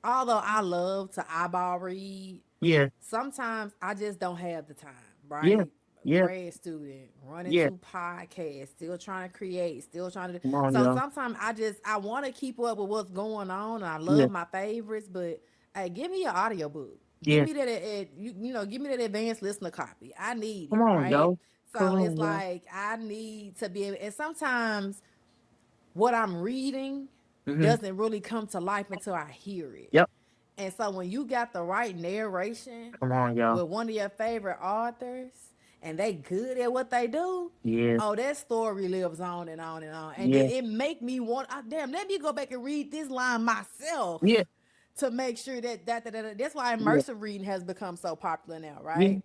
although I love to eyeball read, Yeah. sometimes I just don't have the time, Yeah. right? Yeah. Grad student, running Yeah. 2 podcasts, still trying to create, still trying to. Come on, So y'all. sometimes I want to keep up with what's going on. And I Yeah. love my favorites, but hey, give me an audiobook. Give Yeah. me that, give me that advanced listener copy. I need Come it, on, right? yo. Come So it's on, yo. like I need to be able, and sometimes what I'm reading Mm-hmm. doesn't really come to life until I hear it. Yep. And so when you got the right narration Come on, y'all. with one of your favorite authors and they good at what they do, Yeah. oh, that story lives on and on and on. And then Yeah. it make me want, damn, let me go back and read this line myself Yeah. to make sure that's why Yeah. immersive reading has become so popular now, Yeah. right?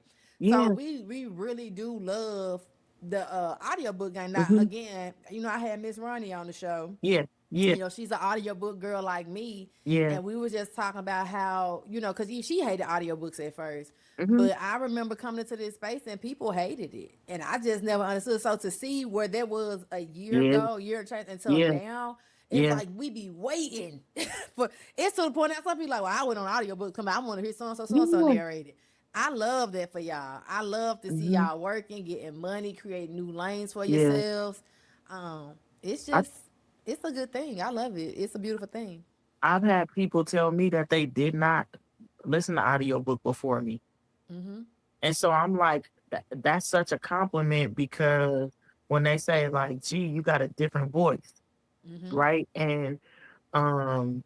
So Yeah. we really do love the audiobook game. Now Mm-hmm. again, I had Miss Ronnie on the show. Yeah. Yeah. She's an audiobook girl like me. Yeah. And we were just talking about how, because she hated audiobooks at first. Mm-hmm. But I remember coming into this space and people hated it. And I just never understood. So to see where that was a year Yeah. ago, a year and change until Yeah. now, it's Yeah. like we be waiting for it's to the point that some people like, well, I went on audiobook, come out, I want to hear so and so Yeah. narrated. I love that for y'all. I love to see Mm-hmm. y'all working, getting money, creating new lanes for Yeah. yourselves. It's I, just it's a good thing. I love it. It's a beautiful thing. I've had people tell me that they did not listen to audiobook before me. Mm-hmm. And so I'm like, that's such a compliment because when they say like, gee, you got a different voice, Mm-hmm. right? And um,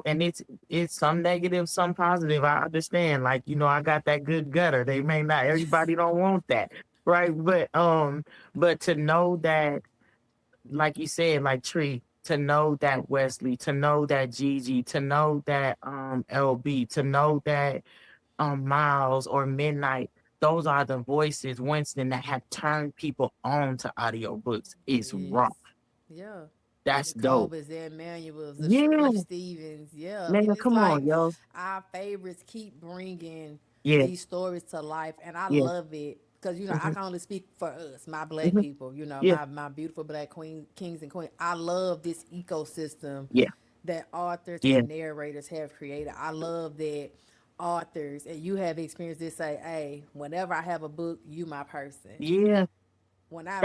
and it's some negative, some positive. I understand. Like, I got that good gutter. They may not, everybody don't want that, right? But to know that, like you said, like Tree, to know that Wesley, to know that Gigi, to know that LB, to know that Miles or Midnight, those are the voices, Winston, that have turned people on to audiobooks. It's raw. Yes. Yeah. That's The dope. Colberts, the Emmanuels, the Yeah, Shirley Stevens. Yeah. man, And it's come on, like yo. our favorites keep bringing Yeah, these stories to life. And I yeah, love it because, I hmm can only speak for us, my black hmm people, yeah, my beautiful black queen, kings and queens. I love this ecosystem yeah, that authors yeah, and narrators have created. I love that authors, and you have experienced this, say, hey, whenever I have a book, you my person. yeah. That's When I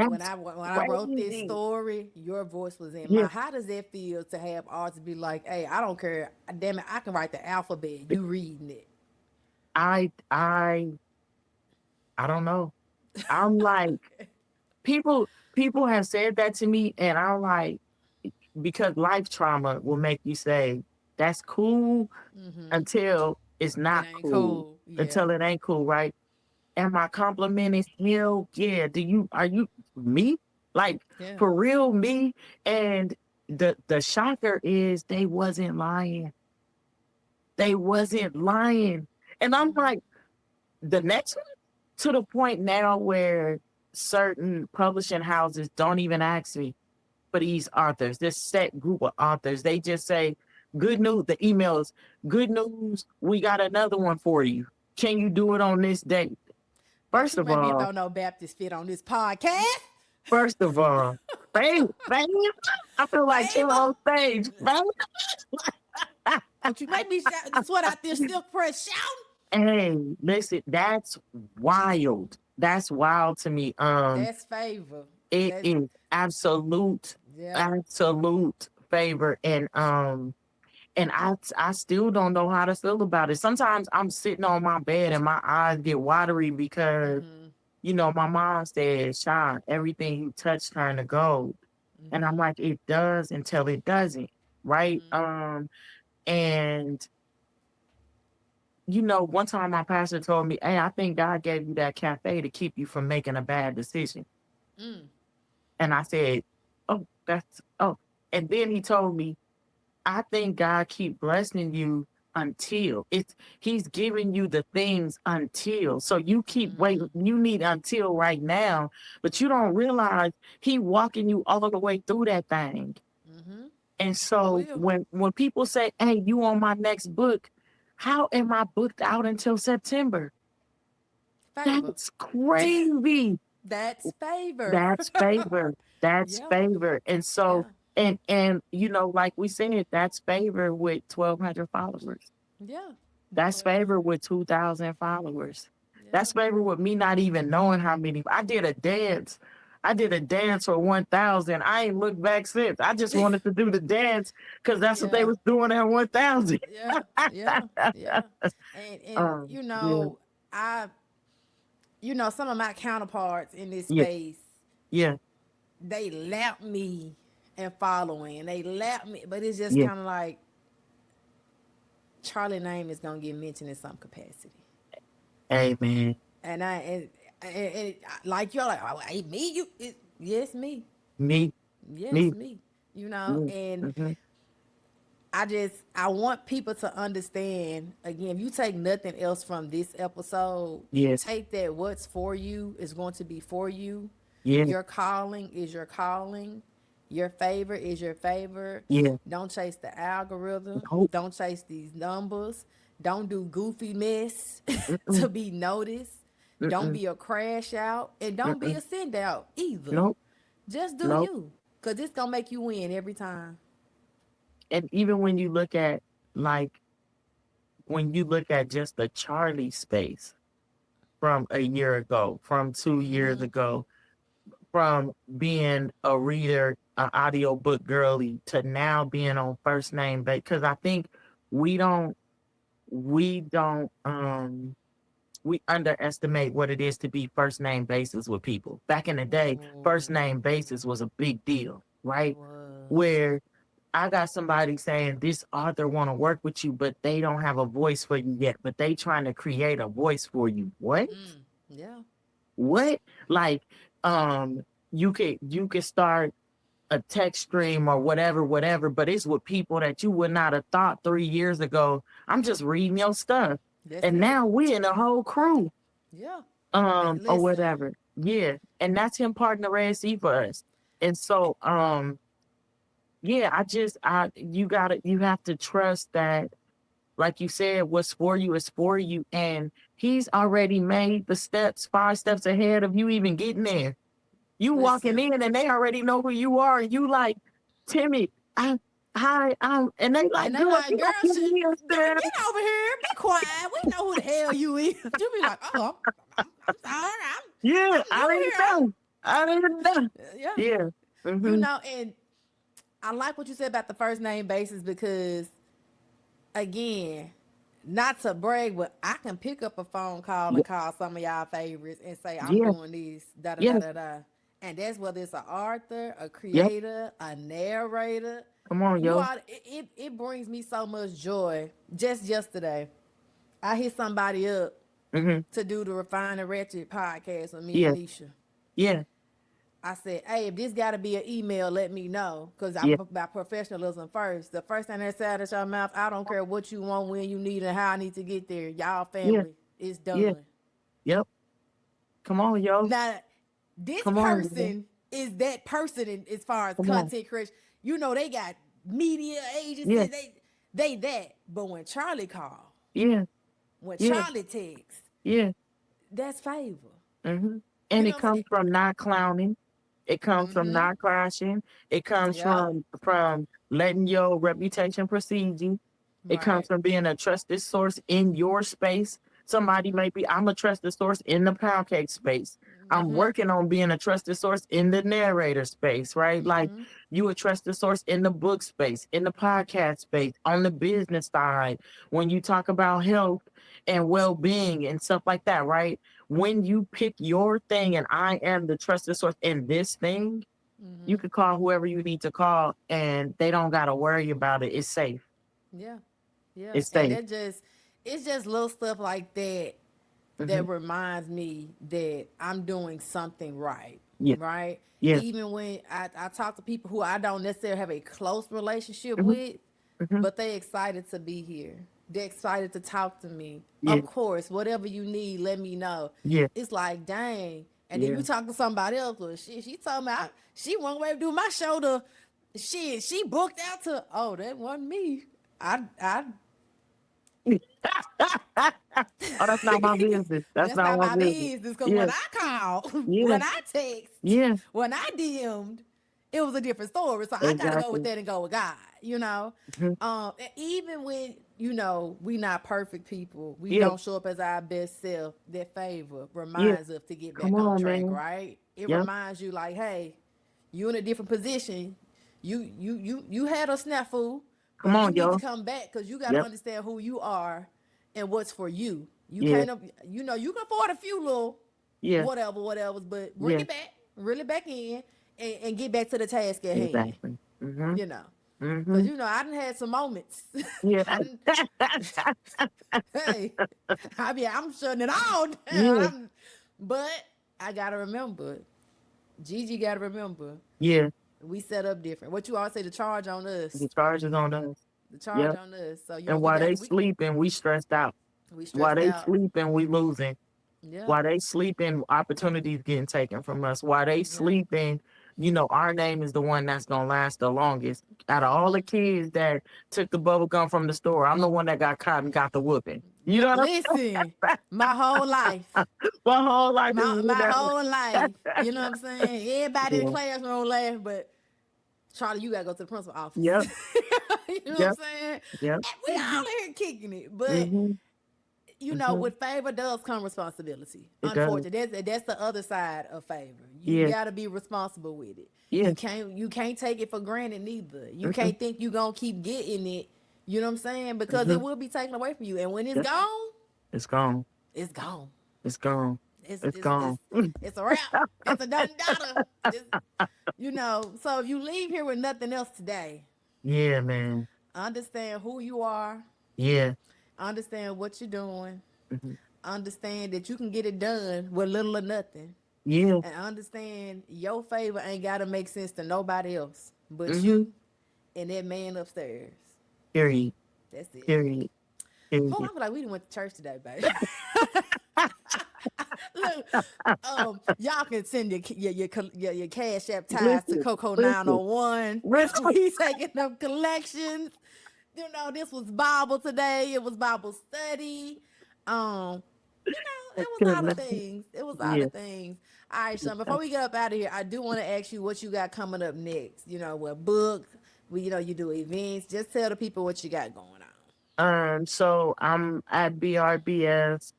wrote this crazy. story, your voice was in Yeah, mine. How does that feel to have artists be like, "Hey, I don't care. Damn it, I can write the alphabet. You reading it." I, I, I don't know. I'm like, people have said that to me, and I'm like, because life trauma will make you say that's cool until it's It not ain't cool, cool. Yeah, until it ain't cool, right? Am I complimented? Hell yeah. Are you me? Like yeah. for real, me? And the shocker is they wasn't lying. They wasn't lying. And I'm like, the next one, to the point now where certain publishing houses don't even ask me for these authors, this set group of authors. They just say, good news, the emails, good news, we got another one for you. Can you do it on this date? But First you of may be all, throw no Baptist fit on this podcast. first of all, babe, babe, I feel like Favor. chilling on stage, babe. But you may be the sweat out there still press shouting. Hey, listen, that's wild. That's wild to me. That's favor. It That's is absolute, yeah. absolute favor. And I still don't know how to feel about it. Sometimes I'm sitting on my bed and my eyes get watery because, my mom said, Sean, everything you touch turn to gold. And I'm like, it does until it doesn't. Right. And one time my pastor told me, hey, I think God gave you that cafe to keep you from making a bad decision. And I said, oh. And then he told me, I think God keep blessing you until he's giving you the things until. So you keep waiting. You need until right now, but you don't realize he walking you all the way through that thing. And Sure so will. when people say, hey, you on my next book, how am I booked out until September? Favor. That's crazy. That's favor. That's favor. That's Yeah. favor. And so, Yeah. and like we said, that's favor with 1,200 followers. Yeah. That's But favor with 2,000 followers. yeah. That's favor with me not even knowing how many. I did a dance. I did a dance for 1,000. I ain't looked back since. I just wanted to do the dance because that's what they Yeah. was doing at 1,000. Yeah. Yeah. Yeah. And Yeah, I some of my counterparts in this yeah, space, yeah, they lap me and following. They lap me, but it's just yeah. kind of like Charlie name is gonna get mentioned in some capacity. Hey, man. And like you're like, oh, hey, me, yes, me, Me, yes, me, me, me. and Hmm. I want people to understand again, if you take nothing else from this episode, Yes, take that what's for you is going to be for you. yeah, Your calling is your calling. Your favor is your favor. yeah. Don't chase the algorithm. Nope. Don't chase these numbers. Don't do goofy mess Mm-mm, to be noticed. Don't mm-mm, be a crash out and don't be mm-mm. a send out either. Nope, Just do nope. you. Cause it's gonna make you win every time. And even when you look at like when you look at just the Charlie space from a year ago, from 2 years ago, from being a reader, an audiobook girly to now being on first name base. Because I think we don't we don't we underestimate what it is to be first name basis with people. Back in the day, first Oh, name basis was a big deal, it right? was. Where I got somebody saying this author want to work with you, but they don't have a voice for you yet, but they trying to create a voice for you. What? Yeah. What? Like, um, you could start a text stream or whatever, but it's with people that you would not have thought 3 years ago. I'm just reading your stuff. That's And it. now we in a whole crew, Yeah. or Listen. whatever. Yeah. And that's him parting the Red Sea for us. And so, yeah, you have to trust that, like you said, what's for you is for you. And he's already made the steps 5 steps ahead of you even getting there. You walking Listen. in and they already know who you are. And you like, Timmy, I, hi, and they And like, they girl, like, you girl, don't give me a girl, step. get over here. Be quiet. We know who the hell you is. You be like, oh, I'm sorry. Yeah, I'm I new didn't know. I didn't know. here. Yeah. Yeah. You Mm-hmm. know, and I like what you said about the first name basis because, again, not to brag, but I can pick up a phone call Yeah. and call some of y'all favorites and say, I'm Yeah. doing this, da da da Yeah. da da. And that's whether it's an author, a Yep. creator, a narrator. Come on, You yo. are it brings me so much joy. Just yesterday, I hit somebody up Mm-hmm. to do the Refined and Ratchet podcast with me Yeah. and Nisha. Yeah. I said, hey, if this got to be an email, let me know. Because I'm Yeah. about professionalism first. The first thing that said out your mouth, I don't care what you want, when you need, and how I need to get there. Y'all Yeah. family is Yeah. done. Yep. Come on, yo. Now, this Come on, yo. person is that person as far as Come on. content creation. You know, they got media Yeah. agencies. They that. But when Charlie called, Yeah. when Yeah. Charlie texts, Yeah. that's favor. Mm-hmm. You And know it what I'm comes from not clowning. It comes from saying? not crashing. It comes Yep. from letting your reputation precede you. It comes Right. from being a trusted source in your space. Somebody may be, I'm a trusted source in the pound cake space. I'm working on being a trusted source in the narrator space, right? Like you a trusted source in the book space, in the podcast space, on the business side, when you talk about health and well-being and stuff like that, right? When you pick your thing and I am the trusted source in this thing, you can call whoever you need to call and they don't got to worry about it. It's safe. Yeah. Yeah. It's And safe. that just it's just little stuff like that Mm-hmm. that reminds me that I'm doing something right. Yeah. Right? Yeah. Even when I talk to people who I don't necessarily have a close relationship Mm-hmm. with, Mm-hmm. but they excited to be here. They're excited to talk to me. Yeah. Of course, whatever you need, let me know. Yeah. It's like, dang. And then Yeah. you talk to somebody else, well, she told me she went away to do my shoulder. She booked out to, oh, that wasn't me. I Oh, that's not my business. That's That's not not my my business. business. Because Yeah. when I called, Yeah. when I text, Yeah. when I DM'd, it was a different story. So I gotta go with Exactly. that and go with God, you know. Mm-hmm. And even when, we not perfect people, we Yeah. don't show up as our best self, that favor Yeah. reminds us to get Come back on on, track, man. right? It Yep. reminds you like, hey, you in a different position. You had a snafu, Come but you on, need to yo. come back because you got to Yep. understand who you are and what's for you. You Yeah. can't, you can afford a few little Yeah. whatever's, but bring Yeah. it back, reel it back in, and get back to the task at hand. Exactly. Mm-hmm. You know, because Mm-hmm. I done had some moments. Yeah. I done, hey, I'm shutting it all down. Yeah. But I gotta remember, Gigi gotta remember, Yeah. we set up different. What you always say, the charge on The us, charge is on us. the charge Yep. on us. So And we while got they sleeping, we stressed out. we While stressed they out. sleeping, we losing. Yeah, While they sleeping, opportunities getting taken from us. While they yeah. sleeping, our name is the one that's gonna last the longest. Out of all the kids that took the bubble gum from the store, I'm the one that got caught and got the whooping. You know what Listen, my whole life. I'm saying? My whole life is My that whole life. You know what I'm saying? Everybody in the yeah. classroom laugh, but Charlie, you gotta go to the principal office. Yep. You know what I'm Yep. saying? Yep. And we all here kicking it. But Mm-hmm. Mm-hmm. with favor does come responsibility. It does. Unfortunately, that's the other side of favor. You Yeah. gotta be responsible with it. Yeah. You can't take it for granted neither. You Mm-hmm. can't think you gonna keep getting it. You know what I'm saying? Because Mm-hmm. it will be taken away from you. And when it's Yep. gone, It's gone. it's gone. It's gone. It's It's it's it's gone. it's a wrap. It's a done daughter. So if you leave here with nothing else today, Yeah, man. understand who you are, Yeah. understand what you're doing, Mm-hmm. understand that you can get it done with little or nothing, Yeah. and understand your favor ain't gotta make sense to nobody else but Mm-hmm. you and that man upstairs. Period. That's it. Period. Hold on, like we didn't went to church today, baby. Look, y'all can send your Cash App ties to Listen, Coco listen, 901. listen. We taking them collections. This was Bible today. It was Bible study. It was all the things. It was all Yeah. the things. All right, Sean. Before we get up out of here, I do want to ask you what you got coming up next. What book? You do events. Just tell the people what you got going on. So I'm at BRBS.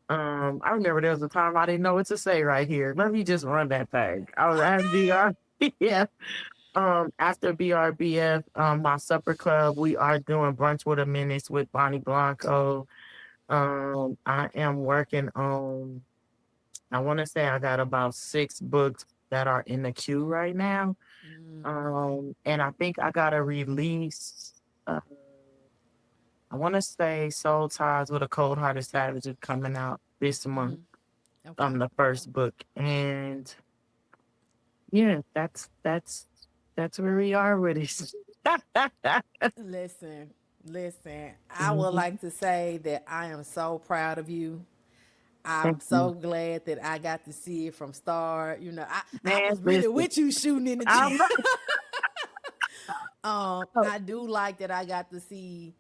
I remember there was a time I didn't know what to say right here. Let me just run that thing. I was at Okay. BRBF. After BRBF, my supper club, we are doing brunch with a menace with Bonnie Blanco. I am working on, I want to say I got about 6 books that are in the queue right now. And I think I got a release. Uh, I want to say Soul Ties with a Cold Hearted Savage is coming out this month. Okay. The first book, and yeah, that's where we are with it. Listen, listen. I would Mhm. like to say that I am so proud of you. I'm Thank you, so glad that I got to see it from start. I man. was really Listen, with you shooting in the gym. I'm not. I do like that I got to see,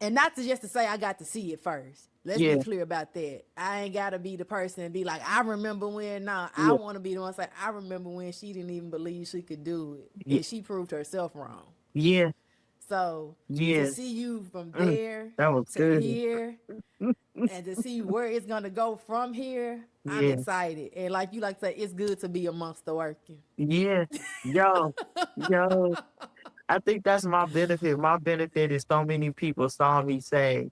and not to just to say I got to see it first. Let's be Yeah, clear about that. I ain't gotta be the person and be like, I remember when. No, I yeah, want to be the one say, I remember when she didn't even believe she could do it, yeah, and she proved herself wrong. yeah, So to yeah. see you from Mm, there that was to good. here, and to see where it's gonna go from here, I'm Yeah, excited. And like you like to say, it's good to be amongst the working. yeah. Yo, yo. I think that's my benefit. My benefit is so many people saw me say,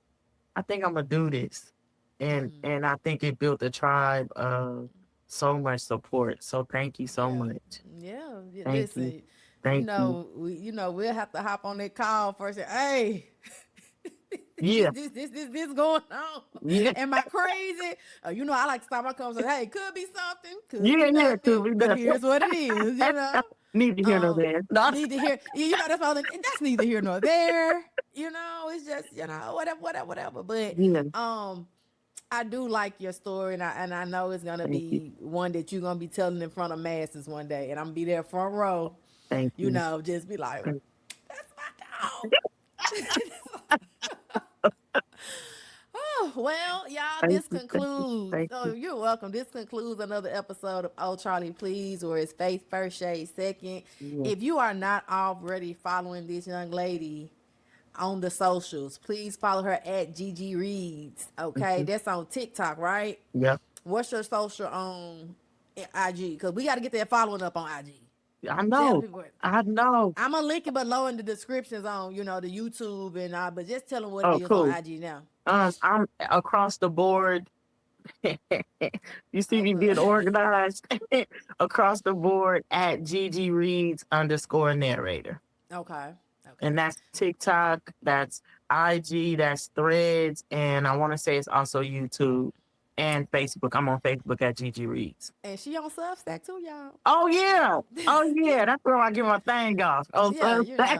I think I'm gonna do this. And I think it built a tribe of so much support. So thank you so Yeah, much. yeah. Thank you. Listen, Thank you. we'll have to hop on that call first. And, hey, Yeah. this going on. Yeah. Am I crazy? I like to stop my conversation. Hey, could be something, could be Yeah, yeah, nothing, to be but done. here's what it is. Need to hear no Um, man. No. Need to hear. That's all. That's neither here nor there. It's just whatever. But Yeah. I do like your story, and I know it's gonna Thank you. be one that you're gonna be telling in front of masses one day, and I'm gonna be there front row. Thank you. Just be like, Thank "That's my dog." Oh, well, y'all, thank this you. Thank you. concludes. Thank Oh, you. you're welcome. This concludes another episode of Oh Charlie Please, where it's Faith First Shade Second. Yeah. If you are not already following this young lady on the socials, please follow her at Gigi Reads. Okay, Mm-hmm. that's on TikTok, right? Yep. What's your social on IG? Because we got to get that following up on IG. I Tell know. people. I know. I'm gonna link it below in the descriptions on the YouTube and but just tell them what it Oh, is on cool. IG now. I'm across the board. You see me being Okay. organized across the board at Gigi Reads underscore narrator. Okay. Okay. And that's TikTok, that's IG, that's Threads, and I want to say it's also YouTube and Facebook. I'm on Facebook at Gigi Reads. And she on Substack too, y'all. Oh yeah. Oh yeah. That's where I get my thing off. Oh, Yeah, Thursday.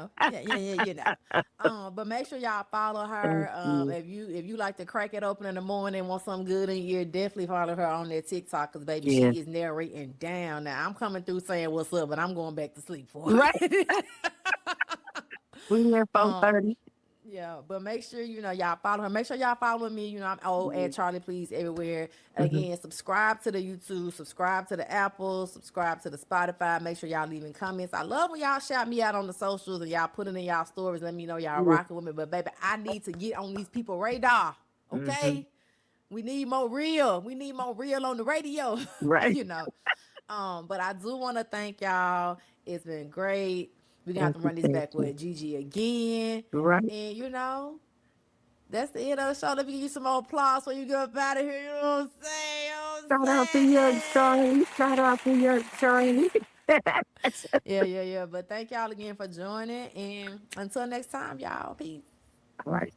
But make sure y'all follow Thank her. you. If you like to crack it open in the morning, want something good in your ear, definitely follow her on that TikTok, because baby, she Yeah. is narrating down. Now I'm coming through saying what's up, but I'm going back to sleep for Right. it. We here um, 4:30. Yeah, but make sure y'all follow her. Make sure y'all follow me. I'm at Charlie Please everywhere. Mm-hmm. Again, subscribe to the YouTube, subscribe to the Apple, subscribe to the Spotify. Make sure y'all leaving comments. I love when y'all shout me out on the socials and y'all put it in y'all stories. Let me know y'all Yeah. rocking with me. But baby, I need to get on these people radar. Mm-hmm. Okay, we need more real. We need more real on the radio. Right. you know. But I do want to thank y'all. It's been great. We're gonna have Thank to you. run this Thank back you. with Gigi again. Right. And that's the end of the show. Let me give you some more applause when you get up out of here. You know what I'm saying? You know Shout what out to young Charlie. Shout out to young Charlie. I'm saying? Yeah. But thank y'all again for joining. And until next time, y'all. Peace. All right.